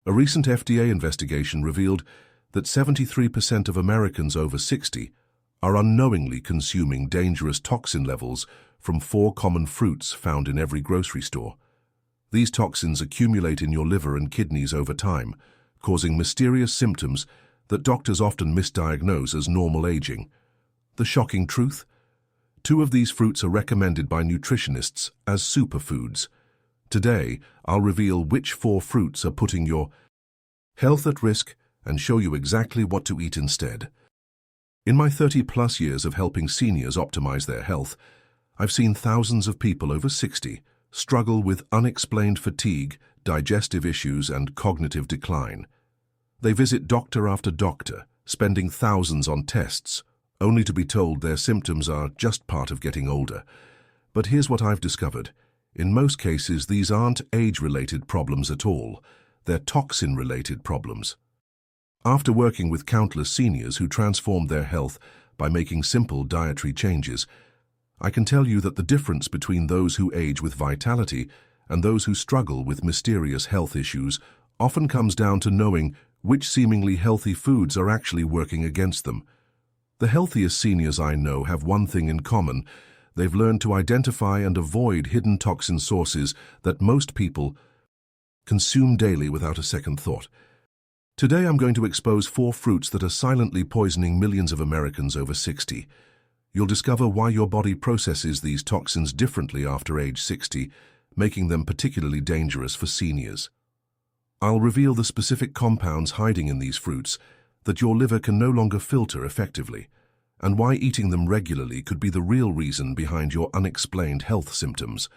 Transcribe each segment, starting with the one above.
A recent FDA investigation revealed that 73% of Americans over 60 are unknowingly consuming dangerous toxin levels from 4 common fruits found in every grocery store. These toxins accumulate in your liver and kidneys over time, causing mysterious symptoms that doctors often misdiagnose as normal aging. The shocking truth? 2 of these fruits are recommended by nutritionists as superfoods. Today, I'll reveal which 4 fruits are putting your health at risk and show you exactly what to eat instead. In my 30-plus years of helping seniors optimize their health, I've seen thousands of people over 60 struggle with unexplained fatigue, digestive issues, and cognitive decline. They visit doctor after doctor, spending thousands on tests, only to be told their symptoms are just part of getting older. But here's what I've discovered. In most cases, these aren't age-related problems at all. They're toxin-related problems. After working with countless seniors who transformed their health by making simple dietary changes, I can tell you that the difference between those who age with vitality and those who struggle with mysterious health issues often comes down to knowing which seemingly healthy foods are actually working against them. The healthiest seniors I know have one thing in common. They've learned to identify and avoid hidden toxin sources that most people consume daily without a second thought. Today I'm going to expose 4 fruits that are silently poisoning millions of Americans over 60. You'll discover why your body processes these toxins differently after age 60, making them particularly dangerous for seniors. I'll reveal the specific compounds hiding in these fruits that your liver can no longer filter effectively, and why eating them regularly could be the real reason behind your unexplained health symptoms.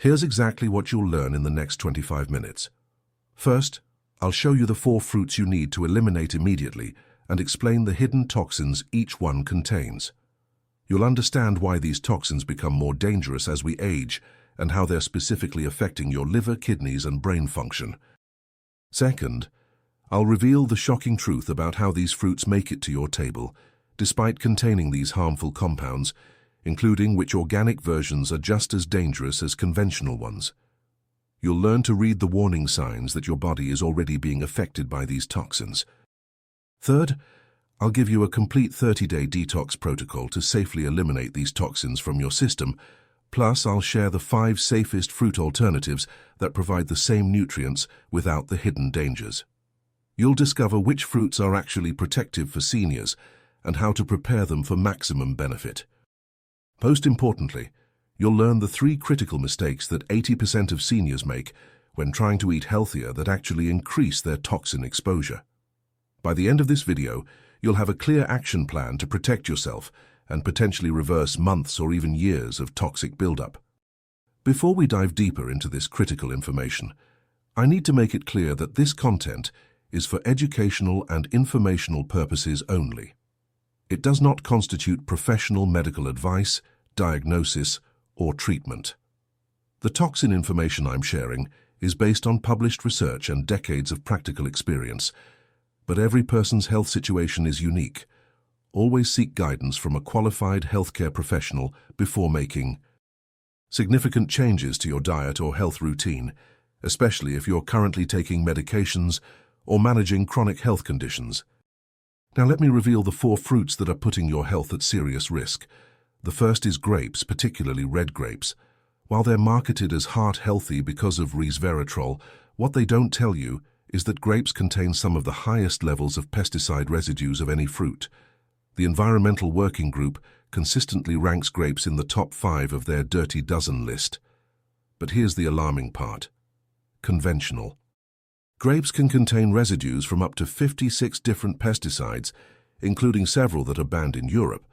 Here's exactly what you'll learn in the next 25 minutes. First, I'll show you the 4 fruits you need to eliminate immediately and explain the hidden toxins each one contains. You'll understand why these toxins become more dangerous as we age and how they're specifically affecting your liver, kidneys, and brain function. Second, I'll reveal the shocking truth about how these fruits make it to your table, despite containing these harmful compounds, including which organic versions are just as dangerous as conventional ones. You'll learn to read the warning signs that your body is already being affected by these toxins. Third, I'll give you a complete 30-day detox protocol to safely eliminate these toxins from your system. Plus, I'll share the 5 safest fruit alternatives that provide the same nutrients without the hidden dangers. You'll discover which fruits are actually protective for seniors and how to prepare them for maximum benefit. Most importantly, you'll learn the 3 critical mistakes that 80% of seniors make when trying to eat healthier that actually increase their toxin exposure. By the end of this video, you'll have a clear action plan to protect yourself and potentially reverse months or even years of toxic buildup. Before we dive deeper into this critical information, I need to make it clear that this content is for educational and informational purposes only. It does not constitute professional medical advice, diagnosis, or treatment. The toxin information I'm sharing is based on published research and decades of practical experience, but every person's health situation is unique. Always seek guidance from a qualified healthcare professional before making significant changes to your diet or health routine, especially if you're currently taking medications or managing chronic health conditions. Now let me reveal the 4 fruits that are putting your health at serious risk. The first is grapes, particularly red grapes. While they're marketed as heart-healthy because of resveratrol, what they don't tell you is that grapes contain some of the highest levels of pesticide residues of any fruit. The Environmental Working Group consistently ranks grapes in the top 5 of their dirty dozen list. But here's the alarming part. Conventional. Grapes can contain residues from up to 56 different pesticides, including several that are banned in Europe,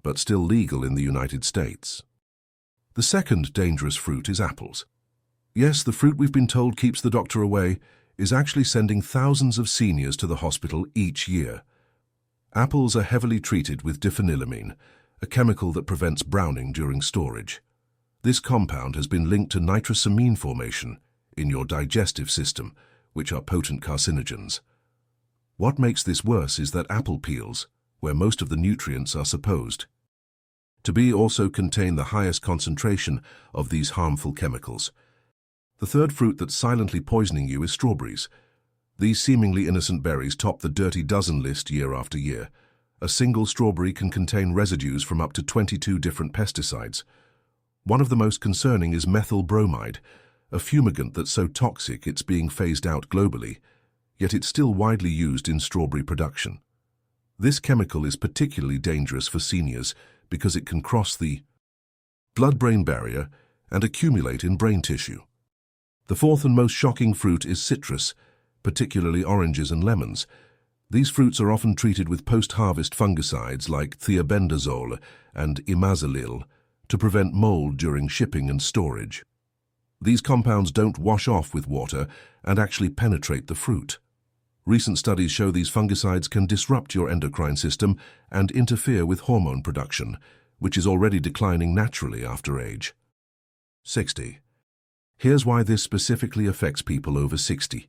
but still legal in the United States. The second dangerous fruit is apples. Yes, the fruit we've been told keeps the doctor away is actually sending thousands of seniors to the hospital each year. Apples are heavily treated with diphenylamine, a chemical that prevents browning during storage. This compound has been linked to nitrosamine formation in your digestive system, which are potent carcinogens. What makes this worse is that apple peels, where most of the nutrients are supposed to be, also contain the highest concentration of these harmful chemicals. The third fruit that's silently poisoning you is strawberries. These seemingly innocent berries top the dirty dozen list year after year. A single strawberry can contain residues from up to 22 different pesticides. One of the most concerning is methyl bromide, a fumigant that's so toxic it's being phased out globally, yet it's still widely used in strawberry production. This chemical is particularly dangerous for seniors because it can cross the blood-brain barrier and accumulate in brain tissue. The fourth and most shocking fruit is citrus, particularly oranges and lemons. These fruits are often treated with post-harvest fungicides like thiabendazole and imazalil to prevent mold during shipping and storage. These compounds don't wash off with water and actually penetrate the fruit. Recent studies show these fungicides can disrupt your endocrine system and interfere with hormone production, which is already declining naturally after age 60. Here's why this specifically affects people over 60.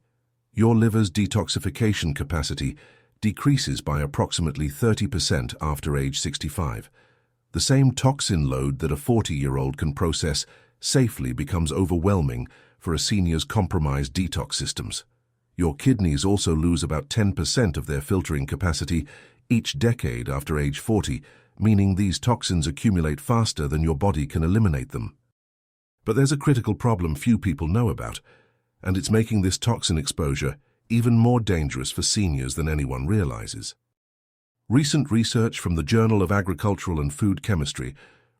Your liver's detoxification capacity decreases by approximately 30% after age 65. The same toxin load that a 40-year-old can process safely becomes overwhelming for a senior's compromised detox systems. Your kidneys also lose about 10% of their filtering capacity each decade after age 40, meaning these toxins accumulate faster than your body can eliminate them. But there's a critical problem few people know about, and it's making this toxin exposure even more dangerous for seniors than anyone realizes. Recent research from the Journal of Agricultural and Food Chemistry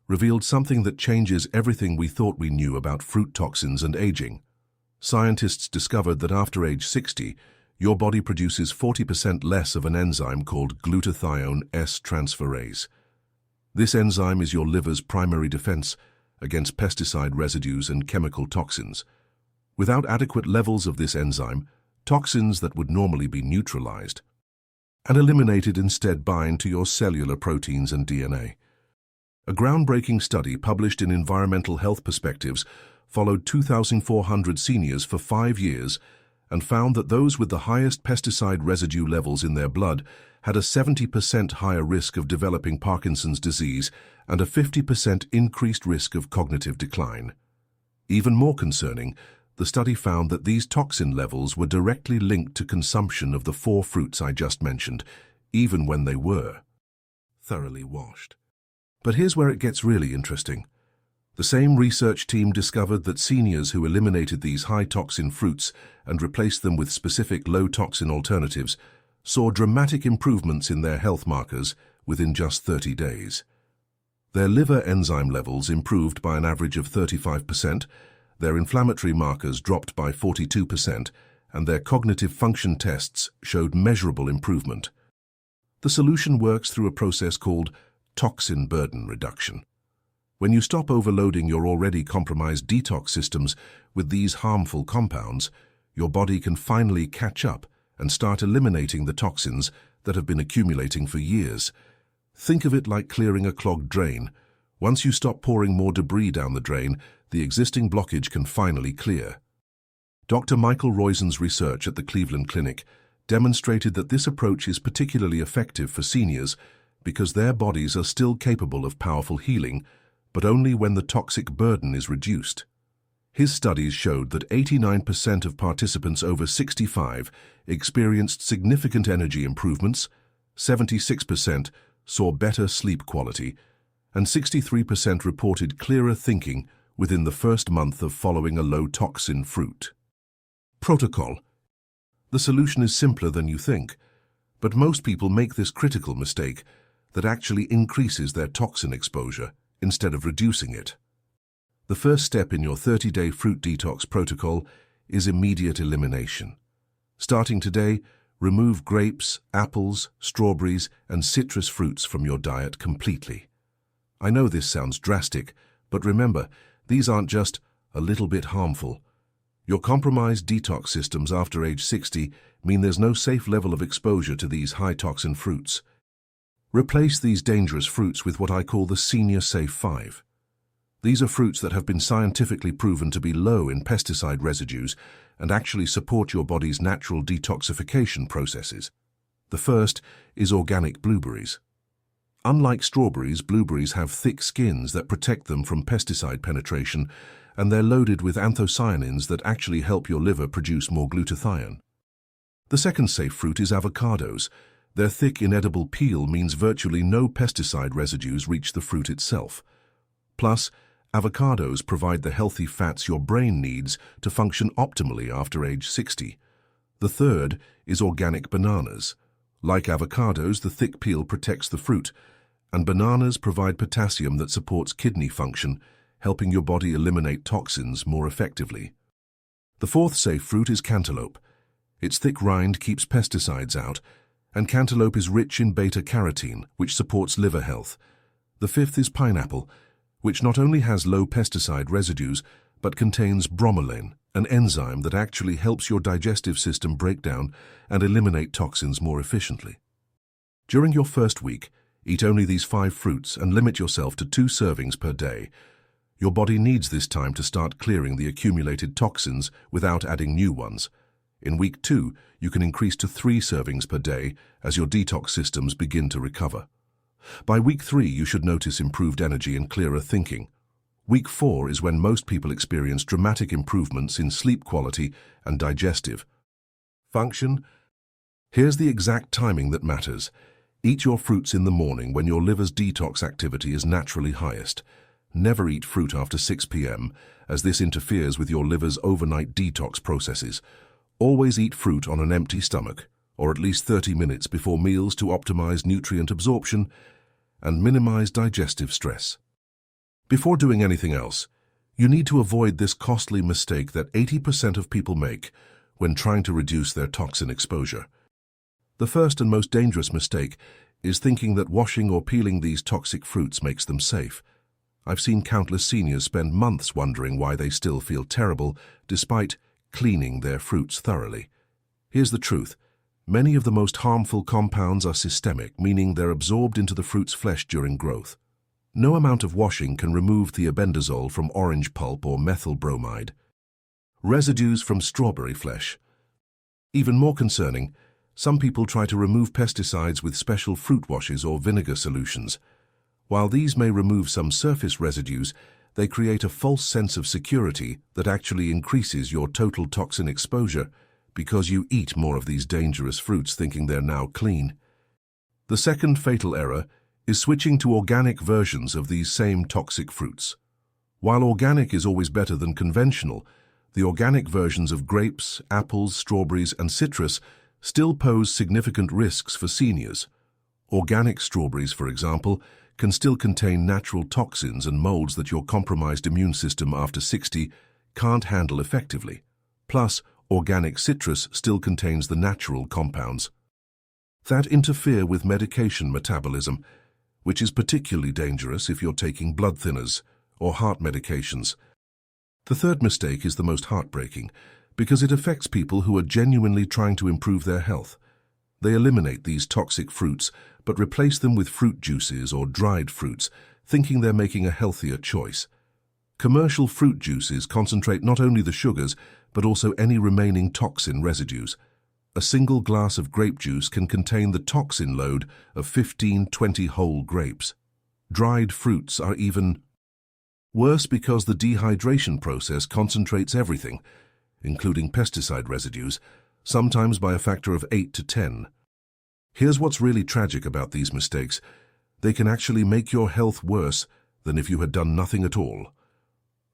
revealed something that changes everything we thought we knew about fruit toxins and aging. Scientists discovered that after age 60, your body produces 40% less of an enzyme called glutathione S-transferase. This enzyme is your liver's primary defense against pesticide residues and chemical toxins. Without adequate levels of this enzyme, toxins that would normally be neutralized and eliminated instead bind to your cellular proteins and DNA. A groundbreaking study published in Environmental Health Perspectives followed 2,400 seniors for 5 years and found that those with the highest pesticide residue levels in their blood had a 70% higher risk of developing Parkinson's disease and a 50% increased risk of cognitive decline. Even more concerning, the study found that these toxin levels were directly linked to consumption of the 4 fruits I just mentioned, even when they were thoroughly washed. But here's where it gets really interesting. The same research team discovered that seniors who eliminated these high-toxin fruits and replaced them with specific low-toxin alternatives saw dramatic improvements in their health markers within just 30 days. Their liver enzyme levels improved by an average of 35%, their inflammatory markers dropped by 42%, and their cognitive function tests showed measurable improvement. The solution works through a process called toxin burden reduction. When you stop overloading your already compromised detox systems with these harmful compounds, your body can finally catch up and start eliminating the toxins that have been accumulating for years. Think of it like clearing a clogged drain. Once you stop pouring more debris down the drain, the existing blockage can finally clear. Dr. Michael Roizen's research at the Cleveland Clinic demonstrated that this approach is particularly effective for seniors because their bodies are still capable of powerful healing, but only when the toxic burden is reduced. His studies showed that 89% of participants over 65 experienced significant energy improvements, 76% saw better sleep quality, and 63% reported clearer thinking within the first month of following a low-toxin fruit protocol. The solution is simpler than you think, but most people make this critical mistake that actually increases their toxin exposure instead of reducing it. The first step in your 30-day fruit detox protocol is immediate elimination. Starting today, remove grapes, apples, strawberries, and citrus fruits from your diet completely. I know this sounds drastic, but remember, these aren't just a little bit harmful. Your compromised detox systems after age 60 mean there's no safe level of exposure to these high-toxin fruits. Replace these dangerous fruits with what I call the Senior Safe 5. These are fruits that have been scientifically proven to be low in pesticide residues and actually support your body's natural detoxification processes. The first is organic blueberries. Unlike strawberries, blueberries have thick skins that protect them from pesticide penetration, and they're loaded with anthocyanins that actually help your liver produce more glutathione. The second safe fruit is avocados. Their thick, inedible peel means virtually no pesticide residues reach the fruit itself. Plus, avocados provide the healthy fats your brain needs to function optimally after age 60. The third is organic bananas. Like avocados, the thick peel protects the fruit, and bananas provide potassium that supports kidney function, helping your body eliminate toxins more effectively. The fourth safe fruit is cantaloupe. Its thick rind keeps pesticides out, and cantaloupe is rich in beta-carotene, which supports liver health. The fifth is pineapple, which not only has low pesticide residues, but contains bromelain, an enzyme that actually helps your digestive system break down and eliminate toxins more efficiently. During your first week, eat only these 5 fruits and limit yourself to 2 servings per day. Your body needs this time to start clearing the accumulated toxins without adding new ones. In week 2, you can increase to 3 servings per day as your detox systems begin to recover. By week 3, you should notice improved energy and clearer thinking. Week 4 is when most people experience dramatic improvements in sleep quality and digestive function. Here's the exact timing that matters. Eat your fruits in the morning when your liver's detox activity is naturally highest. Never eat fruit after 6 p.m., as this interferes with your liver's overnight detox processes. Always eat fruit on an empty stomach, or at least 30 minutes before meals to optimize nutrient absorption and minimize digestive stress. Before doing anything else, you need to avoid this costly mistake that 80% of people make when trying to reduce their toxin exposure. The first and most dangerous mistake is thinking that washing or peeling these toxic fruits makes them safe. I've seen countless seniors spend months wondering why they still feel terrible despite cleaning their fruits thoroughly. Here's the truth. Many of the most harmful compounds are systemic, meaning they're absorbed into the fruit's flesh during growth. No amount of washing can remove thiabendazole from orange pulp or methyl bromide. Residues from strawberry flesh. Even more concerning, some people try to remove pesticides with special fruit washes or vinegar solutions. While these may remove some surface residues, they create a false sense of security that actually increases your total toxin exposure because you eat more of these dangerous fruits thinking they're now clean. The second fatal error is switching to organic versions of these same toxic fruits. While organic is always better than conventional, the organic versions of grapes, apples, strawberries, and citrus still pose significant risks for seniors. Organic strawberries, for example, can still contain natural toxins and molds that your compromised immune system after 60 can't handle effectively. Plus, organic citrus still contains the natural compounds that interfere with medication metabolism, which is particularly dangerous if you're taking blood thinners or heart medications. The third mistake is the most heartbreaking because it affects people who are genuinely trying to improve their health. They eliminate these toxic fruits but replace them with fruit juices or dried fruits, thinking they're making a healthier choice. Commercial fruit juices concentrate not only the sugars, but also any remaining toxin residues. A single glass of grape juice can contain the toxin load of 15-20 whole grapes. Dried fruits are even worse because the dehydration process concentrates everything, including pesticide residues, sometimes by a factor of 8 to 10. Here's what's really tragic about these mistakes. They can actually make your health worse than if you had done nothing at all.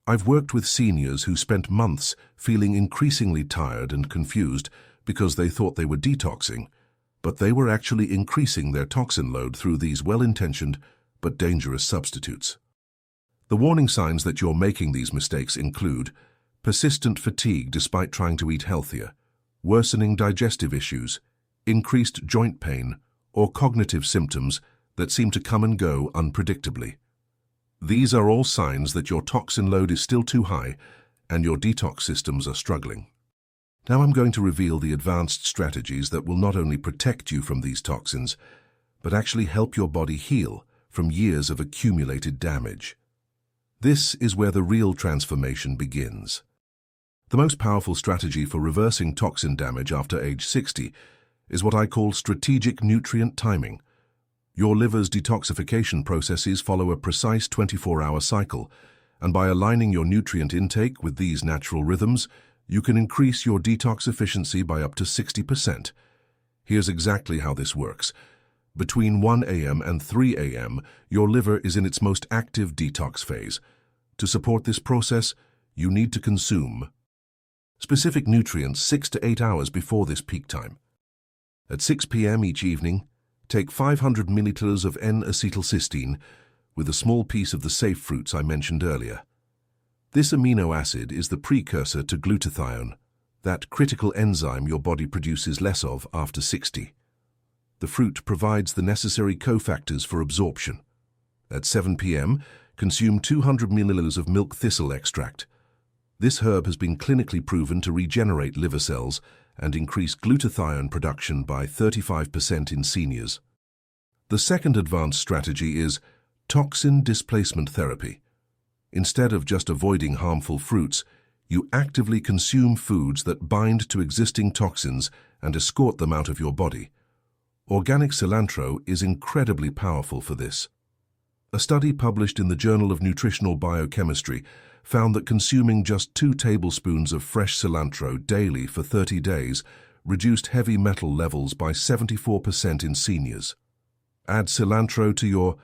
I've worked with seniors who spent months feeling increasingly tired and confused because they thought they were detoxing, but they were actually increasing their toxin load through these well-intentioned but dangerous substitutes. The warning signs that you're making these mistakes include persistent fatigue despite trying to eat healthier, worsening digestive issues, increased joint pain, or cognitive symptoms that seem to come and go unpredictably. These are all signs that your toxin load is still too high and your detox systems are struggling. Now I'm going to reveal the advanced strategies that will not only protect you from these toxins, but actually help your body heal from years of accumulated damage. This is where the real transformation begins. The most powerful strategy for reversing toxin damage after age 60 is what I call strategic nutrient timing. Your liver's detoxification processes follow a precise 24-hour cycle, and by aligning your nutrient intake with these natural rhythms, you can increase your detox efficiency by up to 60%. Here's exactly how this works. Between 1 a.m. and 3 a.m., your liver is in its most active detox phase. To support this process, you need to consume specific nutrients 6 to 8 hours before this peak time. At 6 p.m. each evening, take 500 milliliters of N-acetylcysteine with a small piece of the safe fruits I mentioned earlier. This amino acid is the precursor to glutathione, that critical enzyme your body produces less of after 60. The fruit provides the necessary cofactors for absorption. At 7 p.m., consume 200 milliliters of milk thistle extract. This herb has been clinically proven to regenerate liver cells and increase glutathione production by 35% in seniors. The second advanced strategy is toxin displacement therapy. Instead of just avoiding harmful fruits, you actively consume foods that bind to existing toxins and escort them out of your body. Organic cilantro is incredibly powerful for this. A study published in the Journal of Nutritional Biochemistry found that consuming just 2 tablespoons of fresh cilantro daily for 30 days reduced heavy metal levels by 74% in seniors. Add cilantro to your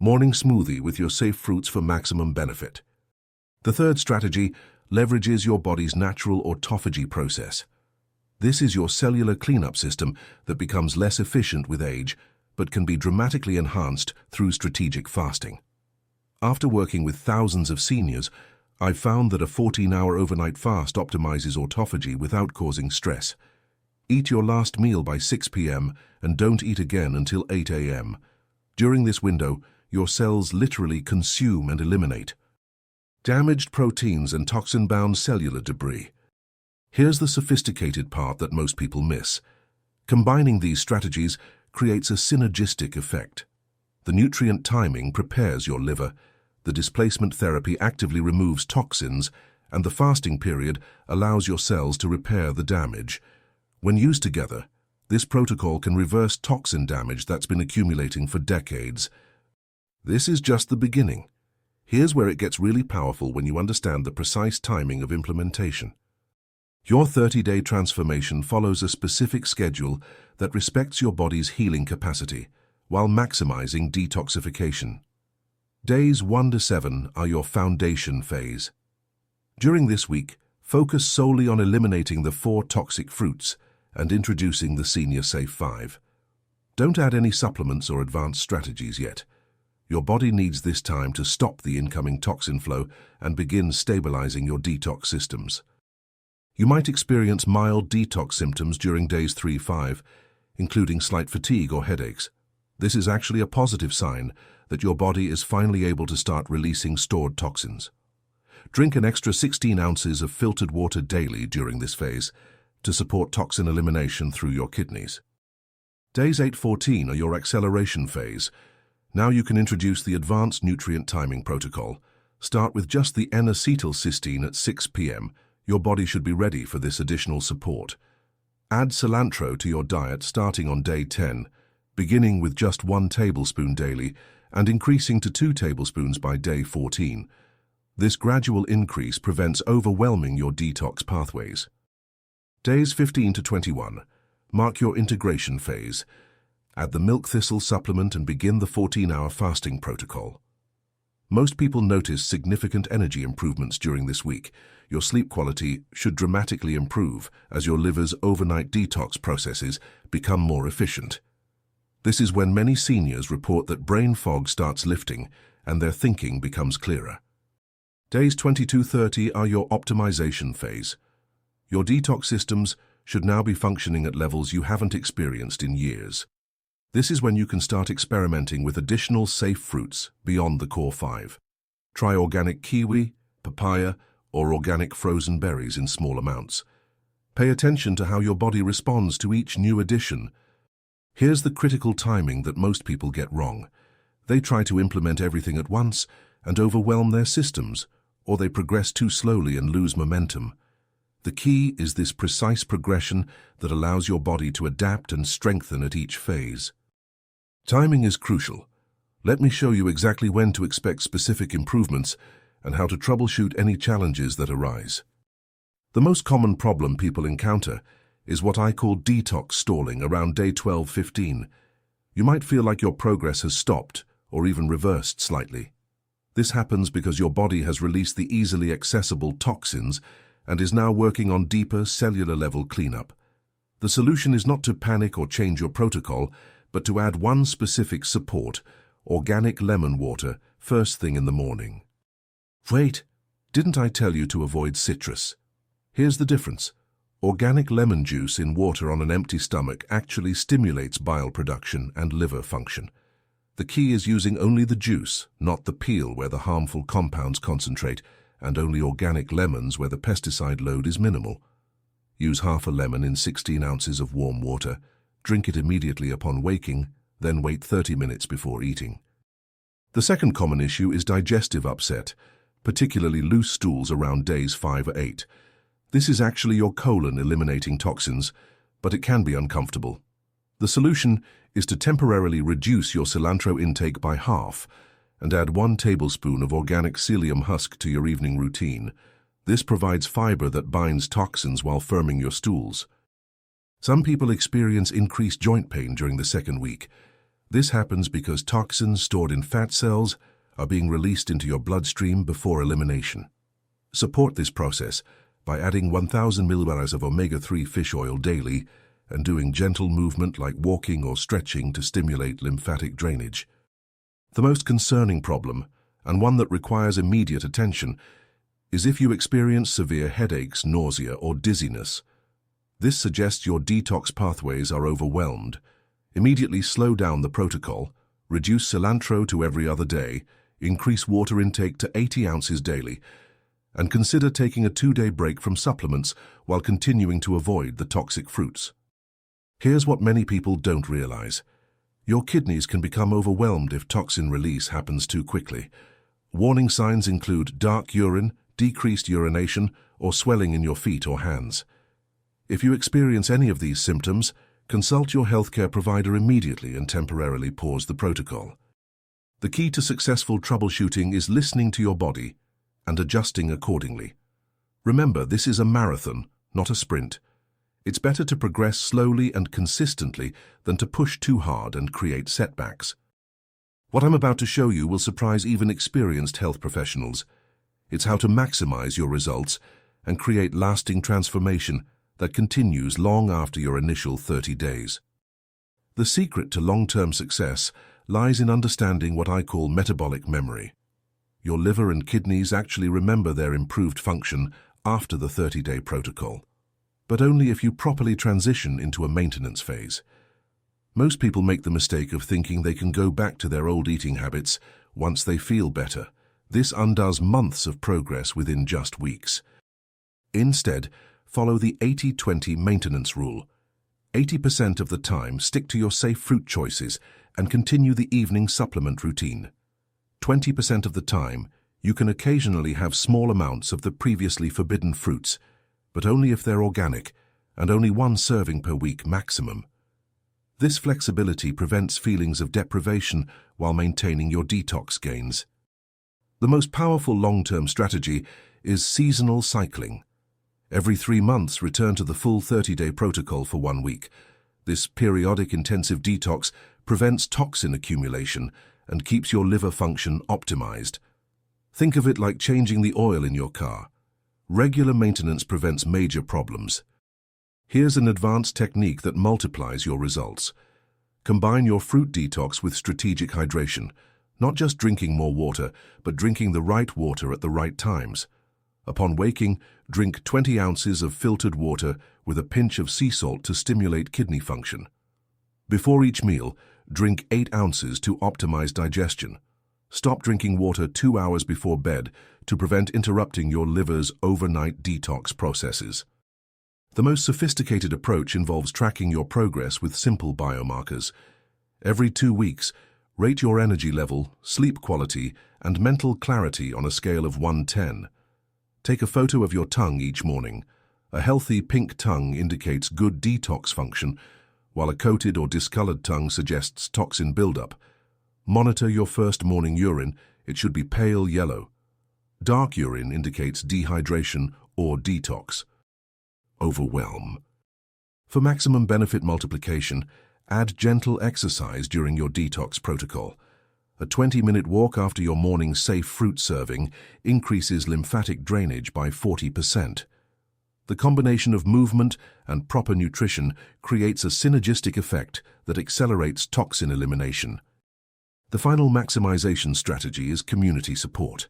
morning smoothie with your safe fruits for maximum benefit. The third strategy leverages your body's natural autophagy process. This is your cellular cleanup system that becomes less efficient with age, but can be dramatically enhanced through strategic fasting. After working with thousands of seniors, I've found that a 14-hour overnight fast optimizes autophagy without causing stress. Eat your last meal by 6 p.m. and don't eat again until 8 a.m. During this window, your cells literally consume and eliminate damaged proteins and toxin-bound cellular debris. Here's the sophisticated part that most people miss. Combining these strategies creates a synergistic effect. The nutrient timing prepares your liver, the displacement therapy actively removes toxins, and the fasting period allows your cells to repair the damage. When used together, this protocol can reverse toxin damage that's been accumulating for decades. This is just the beginning. Here's where it gets really powerful when you understand the precise timing of implementation. Your 30-day transformation follows a specific schedule that respects your body's healing capacity while maximizing detoxification. Days 1 to 7 are your foundation phase. During this week, focus solely on eliminating the 4 toxic fruits and introducing the Senior Safe 5. Don't add any supplements or advanced strategies yet. Your body needs this time to stop the incoming toxin flow and begin stabilizing your detox systems. You might experience mild detox symptoms during days 3-5, including slight fatigue or headaches. This is actually a positive sign that your body is finally able to start releasing stored toxins. Drink an extra 16 ounces of filtered water daily during this phase to support toxin elimination through your kidneys. Days 8-14 are your acceleration phase. Now you can introduce the advanced nutrient timing protocol. Start with just the N-acetylcysteine at 6 p.m. Your body should be ready for this additional support. Add cilantro to your diet starting on day 10, beginning with just 1 tablespoon daily and increasing to 2 tablespoons by day 14. This gradual increase prevents overwhelming your detox pathways. Days 15 to 21 mark your integration phase. Add the milk thistle supplement and begin the 14-hour fasting protocol. Most people notice significant energy improvements during this week. Your sleep quality should dramatically improve as your liver's overnight detox processes become more efficient. This is when many seniors report that brain fog starts lifting and their thinking becomes clearer. Days 22-30 are your optimization phase. Your detox systems should now be functioning at levels you haven't experienced in years. This is when you can start experimenting with additional safe fruits beyond the core 5. Try organic kiwi, papaya, or organic frozen berries in small amounts. Pay attention to how your body responds to each new addition. Here's the critical timing that most people get wrong. They try to implement everything at once and overwhelm their systems, or they progress too slowly and lose momentum. The key is this precise progression that allows your body to adapt and strengthen at each phase. Timing is crucial. Let me show you exactly when to expect specific improvements and how to troubleshoot any challenges that arise. The most common problem people encounter is what I call detox stalling around day 12-15. You might feel like your progress has stopped or even reversed slightly. This happens because your body has released the easily accessible toxins and is now working on deeper cellular level cleanup. The solution is not to panic or change your protocol, but to add one specific support: organic lemon water first thing in the morning. Wait, didn't I tell you to avoid citrus? Here's the difference. Organic lemon juice in water on an empty stomach actually stimulates bile production and liver function. The key is using only the juice, not the peel where the harmful compounds concentrate, and only organic lemons where the pesticide load is minimal. Use half a lemon in 16 ounces of warm water. Drink it immediately upon waking, then wait 30 minutes before eating. The second common issue is digestive upset, particularly loose stools around days 5 or 8. This is actually your colon eliminating toxins, but it can be uncomfortable. The solution is to temporarily reduce your cilantro intake by half and add 1 tablespoon of organic psyllium husk to your evening routine. This provides fiber that binds toxins while firming your stools. Some people experience increased joint pain during the second week. This happens because toxins stored in fat cells are being released into your bloodstream before elimination. Support this process by adding 1,000 milliliters of omega-3 fish oil daily and doing gentle movement like walking or stretching to stimulate lymphatic drainage. The most concerning problem, and one that requires immediate attention, is if you experience severe headaches, nausea, or dizziness. This suggests your detox pathways are overwhelmed. Immediately slow down the protocol, reduce cilantro to every other day, increase water intake to 80 ounces daily, and consider taking a 2-day break from supplements while continuing to avoid the toxic fruits. Here's what many people don't realize. Your kidneys can become overwhelmed if toxin release happens too quickly. Warning signs include dark urine, decreased urination, or swelling in your feet or hands. If you experience any of these symptoms, consult your healthcare provider immediately and temporarily pause the protocol. The key to successful troubleshooting is listening to your body and adjusting accordingly. Remember, this is a marathon, not a sprint. It's better to progress slowly and consistently than to push too hard and create setbacks. What I'm about to show you will surprise even experienced health professionals. It's how to maximize your results and create lasting transformation that continues long after your initial 30 days. The secret to long-term success lies in understanding what I call metabolic memory. Your liver and kidneys actually remember their improved function after the 30-day protocol, but only if you properly transition into a maintenance phase. Most people make the mistake of thinking they can go back to their old eating habits once they feel better. This undoes months of progress within just weeks. Instead, follow the 80-20 maintenance rule. 80% of the time, stick to your safe fruit choices and continue the evening supplement routine. 20% of the time, you can occasionally have small amounts of the previously forbidden fruits, but only if they're organic, and only 1 serving per week maximum. This flexibility prevents feelings of deprivation while maintaining your detox gains. The most powerful long-term strategy is seasonal cycling. Every 3 months, return to the full 30-day protocol for 1 week. This periodic intensive detox prevents toxin accumulation and keeps your liver function optimized. Think of it like changing the oil in your car. Regular maintenance prevents major problems. Here's an advanced technique that multiplies your results. Combine your fruit detox with strategic hydration, not just drinking more water, but drinking the right water at the right times. Upon waking, drink 20 ounces of filtered water with a pinch of sea salt to stimulate kidney function. Before each meal, drink 8 ounces to optimize digestion. Stop drinking water 2 hours before bed to prevent interrupting your liver's overnight detox processes. The most sophisticated approach involves tracking your progress with simple biomarkers. Every 2 weeks, rate your energy level, sleep quality, and mental clarity on a scale of 1-10. Take a photo of your tongue each morning. A healthy pink tongue indicates good detox function, while a coated or discolored tongue suggests toxin buildup. Monitor your first morning urine. It should be pale yellow. Dark urine indicates dehydration or detox. overwhelm. For maximum benefit multiplication, add gentle exercise during your detox protocol. A 20-minute walk after your morning safe fruit serving increases lymphatic drainage by 40%. The combination of movement and proper nutrition creates a synergistic effect that accelerates toxin elimination. The final maximization strategy is community support.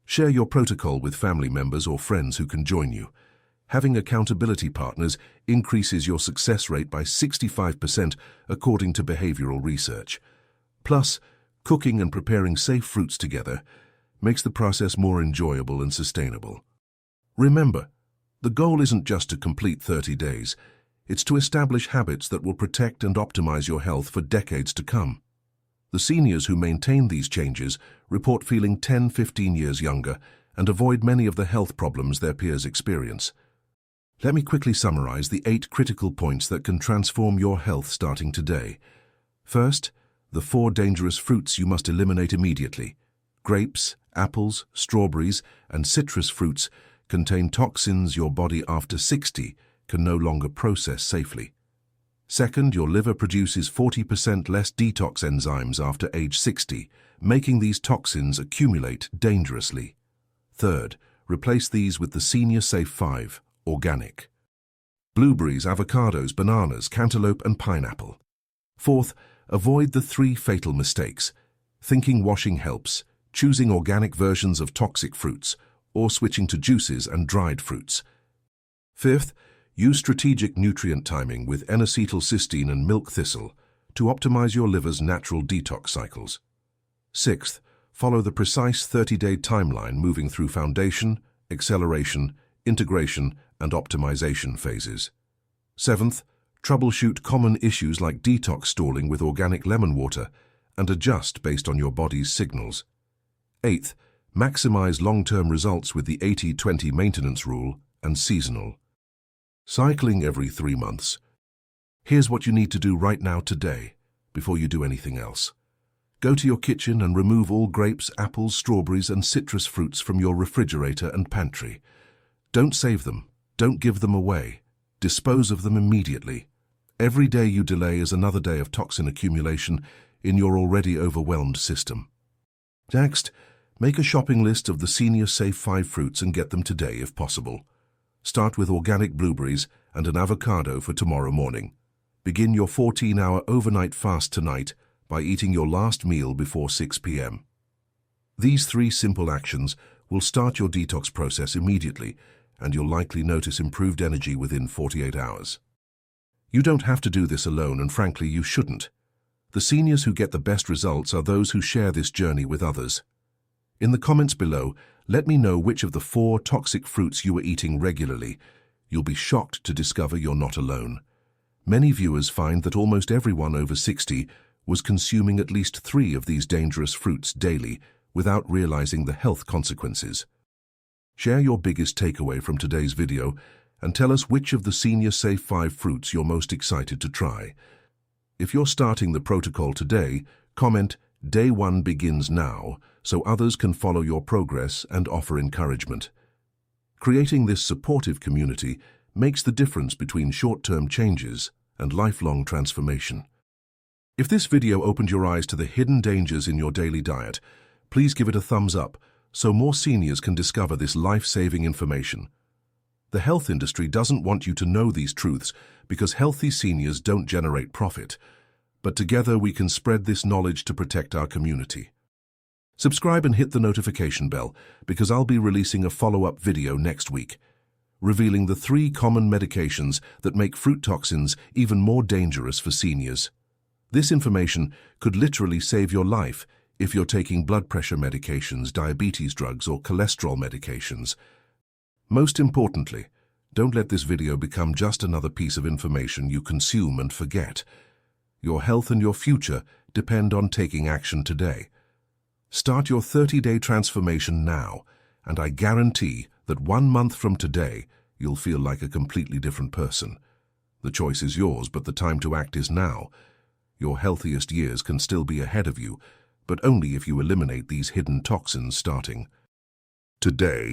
Share your protocol with family members or friends who can join you. Having accountability partners increases your success rate by 65% according to behavioral research. Plus, cooking and preparing safe fruits together makes the process more enjoyable and sustainable. Remember, the goal isn't just to complete 30 days. It's to establish habits that will protect and optimize your health for decades to come. The seniors who maintain these changes report feeling 10-15 years younger and avoid many of the health problems their peers experience. Let me quickly summarize the 8 critical points that can transform your health starting today. First, the 4 dangerous fruits you must eliminate immediately. Grapes, apples, strawberries, and citrus fruits contain toxins your body after 60 can no longer process safely. Second, your liver produces 40% less detox enzymes after age 60, making these toxins accumulate dangerously. Third, replace these with the Senior Safe 5, organic. Blueberries, avocados, bananas, cantaloupe, and pineapple. Fourth, avoid the 3 fatal mistakes. Thinking washing helps, choosing organic versions of toxic fruits, or switching to juices and dried fruits. Fifth, use strategic nutrient timing with N-acetylcysteine and milk thistle to optimize your liver's natural detox cycles. Sixth, follow the precise 30-day timeline moving through foundation, acceleration, integration, and optimization phases. Seventh, troubleshoot common issues like detox stalling with organic lemon water and adjust based on your body's signals. Eighth, maximize long-term results with the 80-20 maintenance rule and seasonal. Cycling every 3 months. Here's what you need to do right now today, before you do anything else. Go to your kitchen and remove all grapes, apples, strawberries, and citrus fruits from your refrigerator and pantry. Don't save them. Don't give them away. Dispose of them immediately. Every day you delay is another day of toxin accumulation in your already overwhelmed system. Next, make a shopping list of the Senior Safe 5 fruits and get them today if possible. Start with organic blueberries and an avocado for tomorrow morning. Begin your 14-hour overnight fast tonight by eating your last meal before 6 p.m. These 3 simple actions will start your detox process immediately, and you'll likely notice improved energy within 48 hours. You don't have to do this alone, and frankly, you shouldn't. The seniors who get the best results are those who share this journey with others. In the comments below, let me know which of the 4 toxic fruits you are eating regularly. You'll be shocked to discover you're not alone. Many viewers find that almost everyone over 60 was consuming at least 3 of these dangerous fruits daily without realizing the health consequences. Share your biggest takeaway from today's video and tell us which of the Senior Safe 5 fruits you're most excited to try. If you're starting the protocol today, comment "Day 1 begins now" so others can follow your progress and offer encouragement. Creating this supportive community makes the difference between short-term changes and lifelong transformation. If this video opened your eyes to the hidden dangers in your daily diet, please give it a thumbs up so more seniors can discover this life-saving information. The health industry doesn't want you to know these truths because healthy seniors don't generate profit, but together we can spread this knowledge to protect our community. Subscribe and hit the notification bell because I'll be releasing a follow-up video next week, revealing the 3 common medications that make fruit toxins even more dangerous for seniors. This information could literally save your life if you're taking blood pressure medications, diabetes drugs, or cholesterol medications. Most importantly, don't let this video become just another piece of information you consume and forget. Your health and your future depend on taking action today. Start your 30-day transformation now, and I guarantee that 1 month from today, you'll feel like a completely different person. The choice is yours, but the time to act is now. Your healthiest years can still be ahead of you, but only if you eliminate these hidden toxins starting today.